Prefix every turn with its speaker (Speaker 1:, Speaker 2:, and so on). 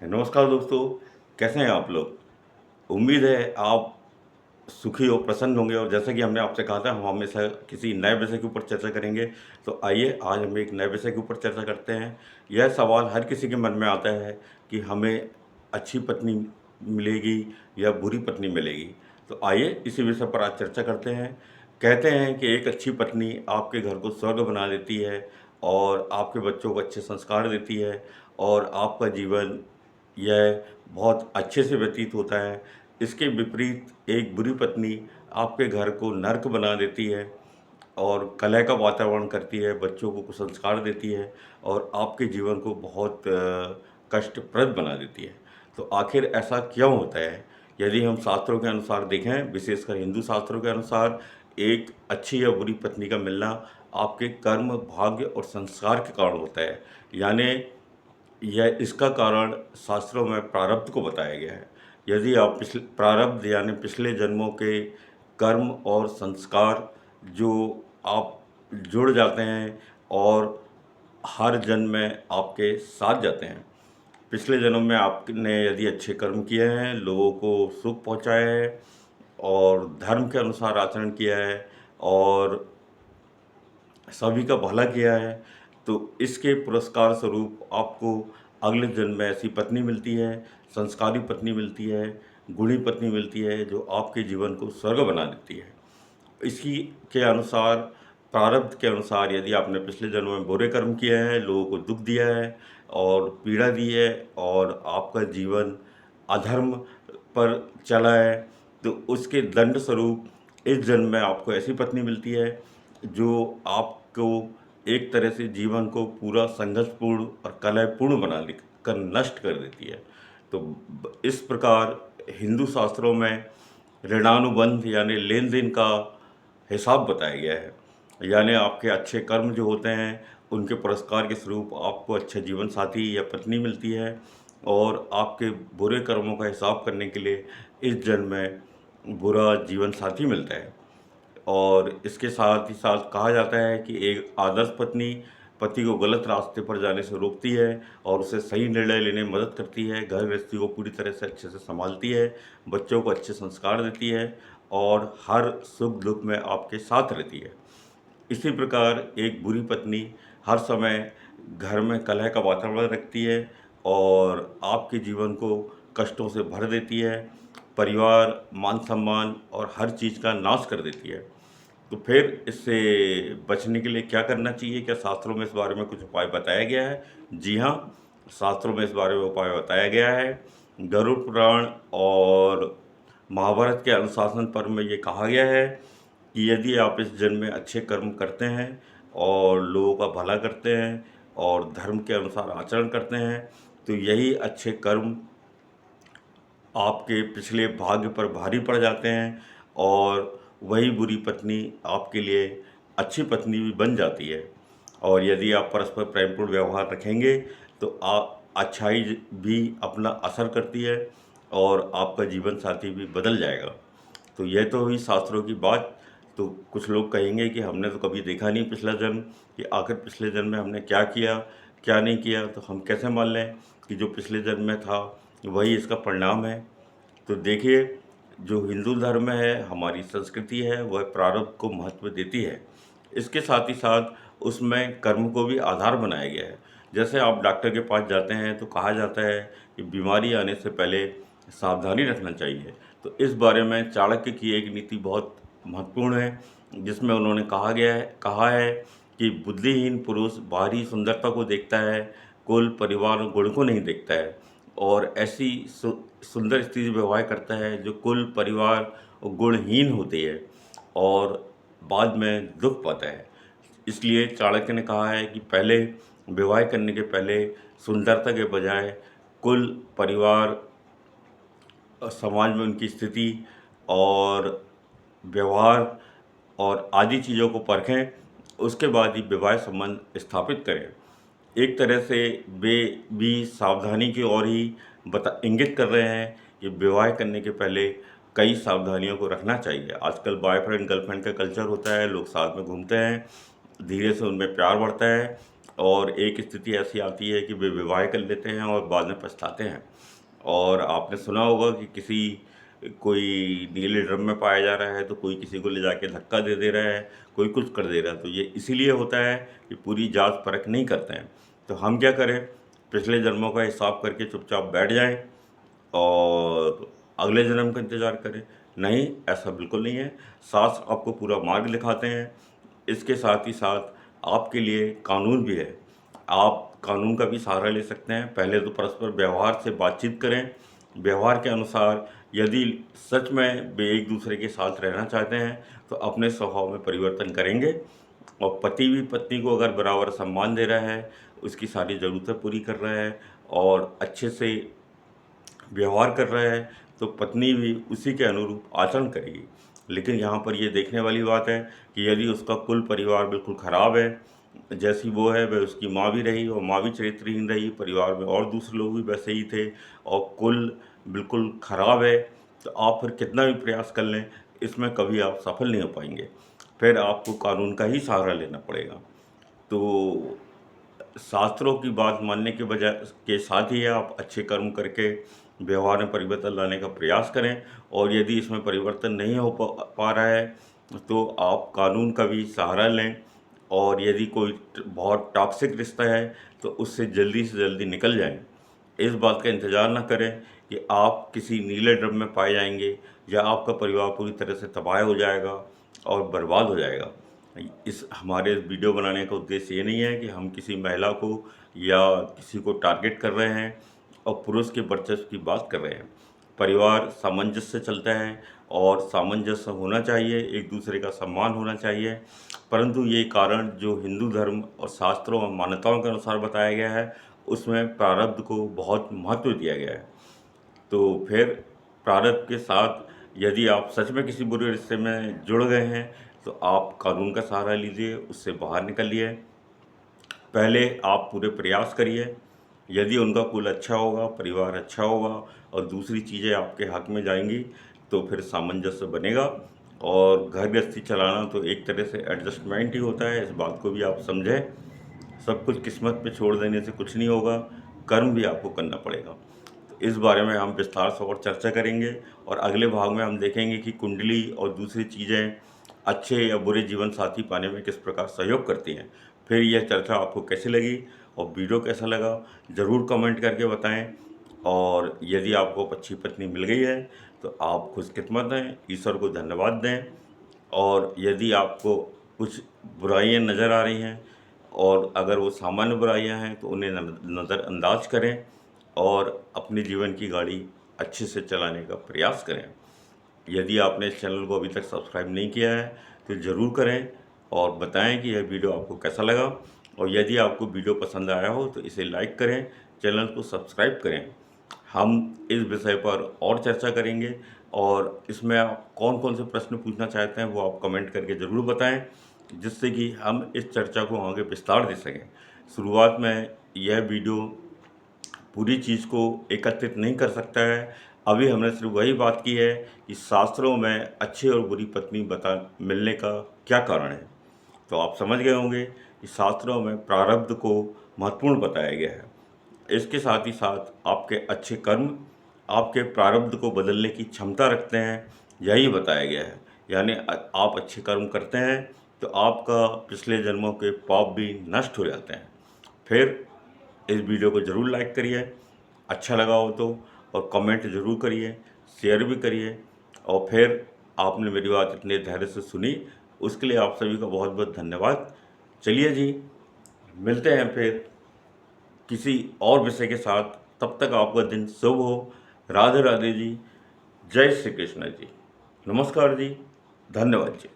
Speaker 1: नमस्कार दोस्तों, कैसे हैं आप लोग? उम्मीद है आप सुखी और प्रसन्न होंगे। और जैसा कि हमने आपसे कहा था, हम हमेशा किसी नए विषय के ऊपर चर्चा करेंगे। तो आइए आज हम एक नए विषय के ऊपर चर्चा करते हैं। यह सवाल हर किसी के मन में आता है कि हमें अच्छी पत्नी मिलेगी या बुरी पत्नी मिलेगी। तो आइए इसी विषय पर आज चर्चा करते हैं। कहते हैं कि एक अच्छी पत्नी आपके घर को स्वर्ग बना देती है और आपके बच्चों को अच्छे संस्कार देती है और आपका जीवन यह बहुत अच्छे से व्यतीत होता है। इसके विपरीत एक बुरी पत्नी आपके घर को नर्क बना देती है और कलह का वातावरण करती है, बच्चों को कुसंस्कार देती है और आपके जीवन को बहुत कष्टप्रद बना देती है। तो आखिर ऐसा क्यों होता है? यदि हम शास्त्रों के अनुसार देखें, विशेषकर हिंदू शास्त्रों के अनुसार, एक अच्छी या बुरी पत्नी का मिलना आपके कर्म, भाग्य और संस्कार के कारण होता है। यानी यह इसका कारण शास्त्रों में प्रारब्ध को बताया गया है। यदि आप पिछले प्रारब्ध यानी पिछले जन्मों के कर्म और संस्कार जो आप जुड़ जाते हैं और हर जन्म में आपके साथ जाते हैं। पिछले जन्म में आपने यदि अच्छे कर्म किए हैं, लोगों को सुख पहुंचाया है और धर्म के अनुसार आचरण किया है और सभी का भला किया है, तो इसके पुरस्कार स्वरूप आपको अगले जन्म में ऐसी पत्नी मिलती है, संस्कारी पत्नी मिलती है, गुणी पत्नी मिलती है जो आपके जीवन को स्वर्ग बना देती है। इसी के अनुसार, प्रारब्ध के अनुसार, यदि आपने पिछले जन्म में बुरे कर्म किए हैं, लोगों को दुख दिया है और पीड़ा दी है और आपका जीवन अधर्म पर चला है, तो उसके दंड स्वरूप इस जन्म में आपको ऐसी पत्नी मिलती है जो आपको एक तरह से जीवन को पूरा संघर्षपूर्ण और कलहपूर्ण बना कर नष्ट कर देती है। तो इस प्रकार हिंदू शास्त्रों में ऋणानुबंध यानी लेन देन का हिसाब बताया गया है। यानी आपके अच्छे कर्म जो होते हैं उनके पुरस्कार के स्वरूप आपको अच्छा जीवन साथी या पत्नी मिलती है और आपके बुरे कर्मों का हिसाब करने के लिए इस जन्म में बुरा जीवन साथी मिलता है। और इसके साथ ही साथ कहा जाता है कि एक आदर्श पत्नी पति को गलत रास्ते पर जाने से रोकती है और उसे सही निर्णय लेने में मदद करती है, घर गृहस्थी को पूरी तरह से अच्छे से संभालती है, बच्चों को अच्छे संस्कार देती है और हर सुख दुख में आपके साथ रहती है। इसी प्रकार एक बुरी पत्नी हर समय घर में कलह का वातावरण रखती है और आपके जीवन को कष्टों से भर देती है, परिवार, मान सम्मान और हर चीज़ का नाश कर देती है। तो फिर इससे बचने के लिए क्या करना चाहिए? क्या शास्त्रों में इस बारे में कुछ उपाय बताया गया है? जी हाँ, शास्त्रों में इस बारे में उपाय बताया गया है। गरुड़ पुराण और महाभारत के अनुशासन पर्व में ये कहा गया है कि यदि आप इस जन्म में अच्छे कर्म करते हैं और लोगों का भला करते हैं और धर्म के अनुसार आचरण करते हैं, तो यही अच्छे कर्म आपके पिछले भाग्य पर भारी पड़ जाते हैं और वही बुरी पत्नी आपके लिए अच्छी पत्नी भी बन जाती है। और यदि आप परस्पर प्रेमपूर्ण व्यवहार रखेंगे तो आप अच्छाई भी अपना असर करती है और आपका जीवन साथी भी बदल जाएगा। तो यह तो हुई शास्त्रों की बात। तो कुछ लोग कहेंगे कि हमने तो कभी देखा नहीं पिछला जन्म, कि आखिर पिछले जन्म में हमने क्या किया क्या नहीं किया, तो हम कैसे मान लें कि जो पिछले जन्म में था वही इसका परिणाम है। तो देखिए, जो हिंदू धर्म है, हमारी संस्कृति है, वह प्रारब्ध को महत्व देती है। इसके साथ ही साथ उसमें कर्म को भी आधार बनाया गया है। जैसे आप डॉक्टर के पास जाते हैं तो कहा जाता है कि बीमारी आने से पहले सावधानी रखना चाहिए। तो इस बारे में चाणक्य की एक नीति बहुत महत्वपूर्ण है, जिसमें उन्होंने कहा है कि बुद्धिहीन पुरुष बाहरी सुंदरता को देखता है, कुल, परिवार और गुण को नहीं देखता है और ऐसी सुंदर स्त्री से विवाह करता है जो कुल, परिवार और गुणहीन होती है और बाद में दुख पाता है। इसलिए चाणक्य ने कहा है कि पहले विवाह करने के पहले सुंदरता के बजाय कुल, परिवार और समाज में उनकी स्थिति और व्यवहार और आदि चीज़ों को परखें, उसके बाद ही विवाह संबंध स्थापित करें। एक तरह से वे भी सावधानी की ओर ही इंगित कर रहे हैं कि विवाह करने के पहले कई सावधानियों को रखना चाहिए। आजकल बॉयफ्रेंड गर्लफ्रेंड का कल्चर होता है, लोग साथ में घूमते हैं, धीरे से उनमें प्यार बढ़ता है और एक स्थिति ऐसी आती है कि वे विवाह कर लेते हैं और बाद में पछताते हैं। और आपने सुना होगा कि कोई नीले ड्रम में पाया जा रहा है तो कोई किसी को ले जाके धक्का दे रहा है, कोई कुछ कर दे रहा है। तो ये इसीलिए होता है कि पूरी जांच परख नहीं करते हैं। तो हम क्या करें, पिछले जन्मों का हिसाब करके चुपचाप बैठ जाएं और अगले जन्म का इंतज़ार करें। नहीं, ऐसा बिल्कुल नहीं है। शास्त्र आपको पूरा मार्ग दिखाते हैं। इसके साथ ही साथ आपके लिए कानून भी है। आप कानून का भी सहारा ले सकते हैं। पहले तो परस्पर व्यवहार से बातचीत करें। व्यवहार के अनुसार यदि सच में वे एक दूसरे के साथ रहना चाहते हैं तो अपने स्वभाव में परिवर्तन करेंगे। और पति भी पत्नी को अगर बराबर सम्मान दे रहा है, उसकी सारी ज़रूरतें पूरी कर रहा है और अच्छे से व्यवहार कर रहा है, तो पत्नी भी उसी के अनुरूप आचरण करेगी। लेकिन यहाँ पर ये देखने वाली बात है कि यदि उसका कुल परिवार बिल्कुल ख़राब है, जैसी वो है वह उसकी माँ भी रही और माँ भी चरित्रहीन रही, परिवार में और दूसरे लोग भी वैसे ही थे और कुल बिल्कुल ख़राब है, तो आप फिर कितना भी प्रयास कर लें, इसमें कभी आप सफल नहीं हो पाएंगे। फिर आपको कानून का ही सहारा लेना पड़ेगा। तो शास्त्रों की बात मानने के बजाय के साथ ही आप अच्छे कर्म करके व्यवहार में परिवर्तन लाने का प्रयास करें। और यदि इसमें परिवर्तन नहीं हो पा रहा है तो आप कानून का भी सहारा लें। और यदि कोई बहुत टॉक्सिक रिश्ता है तो उससे जल्दी से जल्दी निकल जाएं। इस बात का इंतज़ार ना करें कि आप किसी नीले ड्रम में पाए जाएंगे या आपका परिवार पूरी तरह से तबाह हो जाएगा और बर्बाद हो जाएगा। इस हमारे वीडियो बनाने का उद्देश्य ये नहीं है कि हम किसी महिला को या किसी को टारगेट कर रहे हैं और पुरुष के वर्चस्व की बात कर रहे हैं। परिवार सामंजस्य से चलता है और सामंजस्य होना चाहिए, एक दूसरे का सम्मान होना चाहिए। परंतु ये कारण जो हिंदू धर्म और शास्त्रों और मान्यताओं के अनुसार बताया गया है, उसमें प्रारब्ध को बहुत महत्व दिया गया है। तो फिर प्रारब्ध के साथ यदि आप सच में किसी बुरे रिश्ते में जुड़ गए हैं तो आप कानून का सहारा लीजिए, उससे बाहर निकलिए। पहले आप पूरे प्रयास करिए। यदि उनका कुल अच्छा होगा, परिवार अच्छा होगा और दूसरी चीज़ें आपके हक में जाएंगी तो फिर सामंजस्य बनेगा। और घर गृहस्थी चलाना तो एक तरह से एडजस्टमेंट ही होता है, इस बात को भी आप समझें। सब कुछ किस्मत पे छोड़ देने से कुछ नहीं होगा, कर्म भी आपको करना पड़ेगा। तो इस बारे में हम विस्तार से और चर्चा करेंगे और अगले भाग में हम देखेंगे कि कुंडली और दूसरी चीज़ें अच्छे या बुरे जीवन साथी पाने में किस प्रकार सहयोग करती हैं। फिर यह चर्चा आपको कैसी लगी और वीडियो कैसा लगा ज़रूर कमेंट करके बताएं। और यदि आपको अच्छी पत्नी मिल गई है तो आप खुशकिस्मत हैं, ईश्वर को धन्यवाद दें। और यदि आपको कुछ बुराइयां नज़र आ रही हैं और अगर वो सामान्य बुराइयां हैं तो उन्हें नज़रअंदाज करें और अपने जीवन की गाड़ी अच्छे से चलाने का प्रयास करें। यदि आपने इस चैनल को अभी तक सब्सक्राइब नहीं किया है तो ज़रूर करें और बताएं कि यह वीडियो आपको कैसा लगा। और यदि आपको वीडियो पसंद आया हो तो इसे लाइक करें, चैनल को सब्सक्राइब करें। हम इस विषय पर और चर्चा करेंगे और इसमें आप कौन कौन से प्रश्न पूछना चाहते हैं वो आप कमेंट करके ज़रूर बताएं, जिससे कि हम इस चर्चा को आगे विस्तार दे सकें। शुरुआत में यह वीडियो पूरी चीज़ को एकत्रित नहीं कर सकता है। अभी हमने सिर्फ वही बात की है कि शास्त्रों में अच्छी और बुरी पत्नी मिलने का क्या कारण है। तो आप समझ गए होंगे कि शास्त्रों में प्रारब्ध को महत्वपूर्ण बताया गया है। इसके साथ ही साथ आपके अच्छे कर्म आपके प्रारब्ध को बदलने की क्षमता रखते हैं, यही बताया गया है। यानी आप अच्छे कर्म करते हैं तो आपका पिछले जन्मों के पाप भी नष्ट हो जाते हैं। फिर इस वीडियो को ज़रूर लाइक करिए, अच्छा लगा हो तो, और कमेंट ज़रूर करिए, शेयर भी करिए। और फिर आपने मेरी बात इतने धैर्य से सुनी, उसके लिए आप सभी का बहुत बहुत धन्यवाद। चलिए जी, मिलते हैं फिर किसी और विषय के साथ। तब तक आपका दिन शुभ हो। राधे राधे जी, जय श्री कृष्ण जी, नमस्कार जी, धन्यवाद जी।